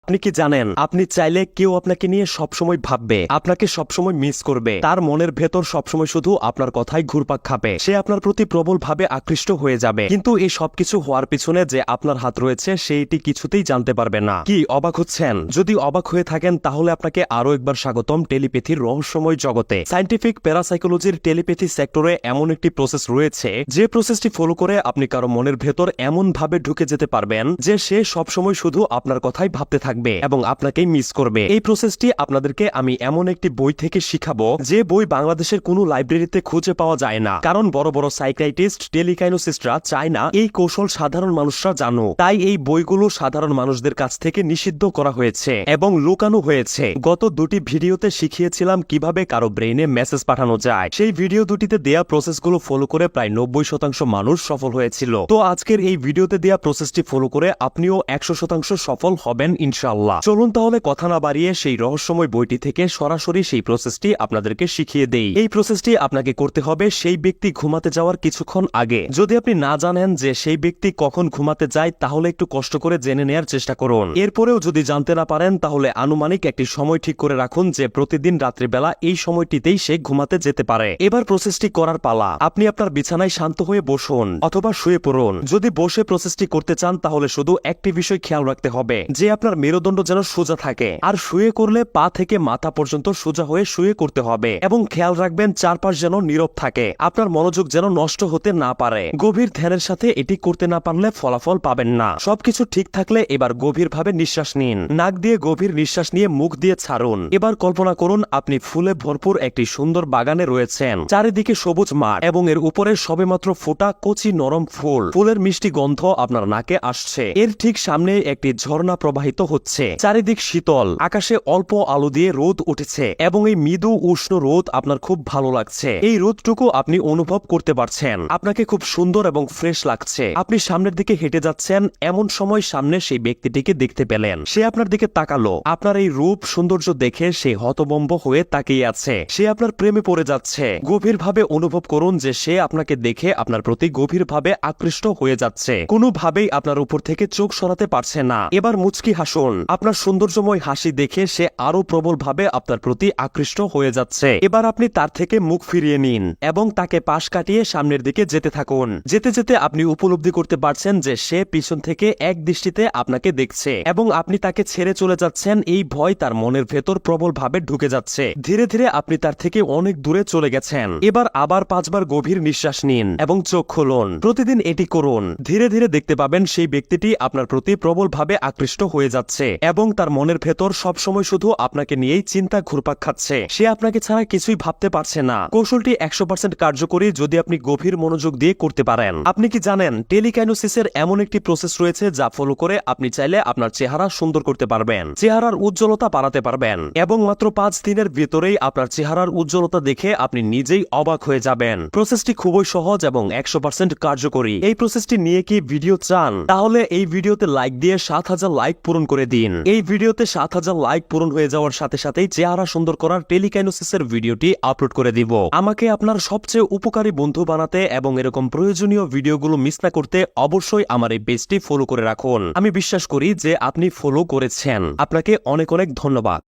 আপনি কি জানেন আপনি চাইলে কেউ আপনাকে নিয়ে সবসময় ভাববে, আপনাকে সবসময় মিস করবে, তার মনের ভেতর সবসময় শুধু আপনার কথাই ঘুরপাক খাবে, সে আপনার প্রতি প্রবলভাবে আকৃষ্ট হয়ে যাবে। কিন্তু এই সবকিছু হওয়ার পিছনে যে আপনার হাত রয়েছে সেইটি কিছুতেই জানতে পারবে না। কি অবাক হচ্ছেন? যদি অবাক হয়ে থাকেন তাহলে আপনাকে আরো একবার স্বাগতম টেলিপ্যাথির রহস্যময় জগতে। সায়েন্টিফিক প্যারাসাইকোলজির টেলিপ্যাথি সেক্টরে এমন একটি প্রসেস রয়েছে যে প্রসেসটি ফলো করে আপনি কারো মনের ভেতর এমন ভাবে ঢুকে যেতে পারবেন যে সে সবসময় শুধু আপনার কথাই ভাবতে থাকবে এবং আপনাকেই মিস করবে। এই প্রসেসটি আপনাদেরকে আমি এমন একটি বই থেকে শিখাবো যে বই বাংলাদেশের কোনো লাইব্রেরিতে খুঁজে পাওয়া যায় না, কারণ বড় বড় সাইকিয়াট্রিস্ট টেলিকাইনোসিস্টরা চায় না এই কৌশল সাধারণ মানুষরা জানুক। তাই এই বইগুলো সাধারণ মানুষদের কাছ থেকে নিষিদ্ধ করা হয়েছে এবং লুকানো হয়েছে। গত দুটি ভিডিওতে শিখিয়েছিলাম কিভাবে কারো ব্রেইনে মেসেজ পাঠানো যায়। সেই ভিডিও দুটিতে দেয়া প্রসেসগুলো ফলো করে প্রায় 90% মানুষ সফল হয়েছিল। তো আজকের এই ভিডিওতে দেয়া প্রসেসটি ফলো করে আপনিও 100% সফল হবেন ইনশাআল্লাহ। চলুন তাহলে কথা না বাড়িয়ে সেই রহস্যময় বইটি থেকে সরাসরি সেই প্রসেসটি আপনাদেরকে শিখিয়ে দেই। এই প্রসেসটি আপনাকে করতে হবে সেই ব্যক্তি ঘুমাতে যাওয়ার কিছুক্ষণ আগে। যদি আপনি না জানেন যে সেই ব্যক্তি কখন ঘুমাতে যায় তাহলে একটু কষ্ট করে জেনে নেয়ার চেষ্টা করুন। এরপরেও যদি জানতে না পারেন তাহলে আনুমানিক একটি সময় ঠিক করে রাখুন যে প্রতিদিন রাত্রিবেলা এই সময়টিতেই সে ঘুমাতে যেতে পারে। এবার প্রসেসটি করার পালা। আপনি আপনার বিছানায় শান্ত হয়ে বসুন অথবা শুয়ে পড়ুন। যদি বসে প্রসেসটি করতে চান তাহলে শুধু একটি বিষয় খেয়াল রাখতে হবে যে আপনার মেরুদণ্ড যেন সোজা থাকে, আর শুয়ে করলে পা থেকে মাথা পর্যন্ত সোজা হয়ে শুয়ে করতে হবে এবং খেয়াল রাখবেন চারপাশ যেন নীরব থাকে, আপনার মনোযোগ যেন নষ্ট হতে না পারে। গভীর ধ্যানের সাথে এটি করতে না পারলে ফলাফল পাবেন না। সবকিছু ঠিক থাকলে এবার গভীরভাবে নিঃশ্বাস নিন। নাক দিয়ে গভীর নিঃশ্বাস নিয়ে মুখ দিয়ে ছাড়ুন। এবার কল্পনা করুন আপনি ফুলে ভরপুর একটি সুন্দর বাগানে রয়েছেন। চারিদিকে সবুজ মাঠ এবং এর উপরে সবেমাত্র ফোটা কচি নরম ফুল। ফুলের মিষ্টি গন্ধ আপনার নাকে আসছে। এর ঠিক সামনে একটি ঝর্ণা প্রবাহিত হচ্ছে। চারিদিক শীতল, আকাশে অল্প আলো দিয়ে রোদ উঠেছে এবং এই মৃদু উষ্ণ রোদ আপনার খুব ভালো লাগছে। এই রোদটুকু আপনি অনুভব করতে পারছেন। আপনাকে খুব সুন্দর এবং ফ্রেশ লাগছে। আপনি সামনের দিকে হেঁটে যাচ্ছেন, এমন সময় সামনে সেই ব্যক্তিটিকে দেখতে পেলেন। সে আপনার দিকে তাকালো। আপনার এই রূপ সৌন্দর্য দেখে সে হতভম্ব হয়ে তাকিয়ে আছে। সে আপনার প্রেমে পড়ে যাচ্ছে। গভীরভাবে অনুভব করুন যে সে আপনাকে দেখে আপনার প্রতি গভীরভাবে আকৃষ্ট হয়ে যাচ্ছে। কোনোভাবেই আপনার উপর থেকে চোখ সরাতে পারছে না। এবার মুচকি হাসুন। আপনার সৌন্দর্যময় হাসি দেখে সে আরো প্রবলভাবে আপনার প্রতি আকৃষ্ট হয়ে যাচ্ছে। এবার আপনি তার থেকে মুখ ফিরিয়ে নিন এবং তাকে পাশ কাটিয়ে সামনের দিকে যেতে থাকুন। যেতে যেতে আপনি উপলব্ধি করতে পারছেন যে সে পিছন থেকে এক দৃষ্টিতে আপনাকে দেখছে এবং আপনি তাকে ছেড়ে চলে যাচ্ছেন। এই ভয় তার মনের ভেতর প্রবলভাবে ঢুকে যাচ্ছে। ধীরে ধীরে আপনি তার থেকে অনেক দূরে চলে গেছেন। এবার আবার 5 বার গভীর নিঃশ্বাস নিন এবং চোখ খুলুন। প্রতিদিন এটি করুন। ধীরে ধীরে দেখতে পাবেন সেই ব্যক্তিটি আপনার প্রতি প্রবলভাবে আকৃষ্ট হয়ে যাচ্ছে এবং তার মনের ভেতর সবসময় শুধু আপনাকে নিয়েই চিন্তা ঘুরপাক খাচ্ছে। সে আপনাকে ছাড়া কিছুই ভাবতে পারছে না। কৌশলটি 100% কার্যকরী যদি আপনি গভীর মনোযোগ দিয়ে করতে পারেন। আপনি কি জানেন টেলিকাইনোসিসের এমন একটি প্রসেস রয়েছে যা ফলো করে আপনি চাইলে আপনার চেহারা সুন্দর করতে পারবেন, চেহারার উজ্জ্বলতা বাড়াতে পারবেন এবং মাত্র 5 দিনের ভিতরেই আপনার চেহারার উজ্জ্বলতা দেখে আপনি নিজেই অবাক হয়ে যাবেন। প্রসেসটি খুবই সহজ এবং 100% কার্যকরী। এই প্রসেসটি নিয়ে কি ভিডিও চান? তাহলে এই ভিডিওতে লাইক দিয়ে 7000 লাইক পূরণ করে দিন। এই ভিডিওতে 7000 লাইক পূরণ হয়ে যাওয়ার সাথে সাথেই চেহারা সুন্দর করার টেলিকাইনোসিসের ভিডিওটি আপলোড করে দিব। আমাকে আপনার সবচেয়ে উপকারী বন্ধু বানাতে এবং এরকম প্রয়োজনীয় ভিডিওগুলো মিস না করতে অবশ্যই আমার এই পেজটি ফলো করে রাখুন। আমি বিশ্বাস করি যে আপনি ফলো করেছেন। আপনাকে অনেক অনেক ধন্যবাদ।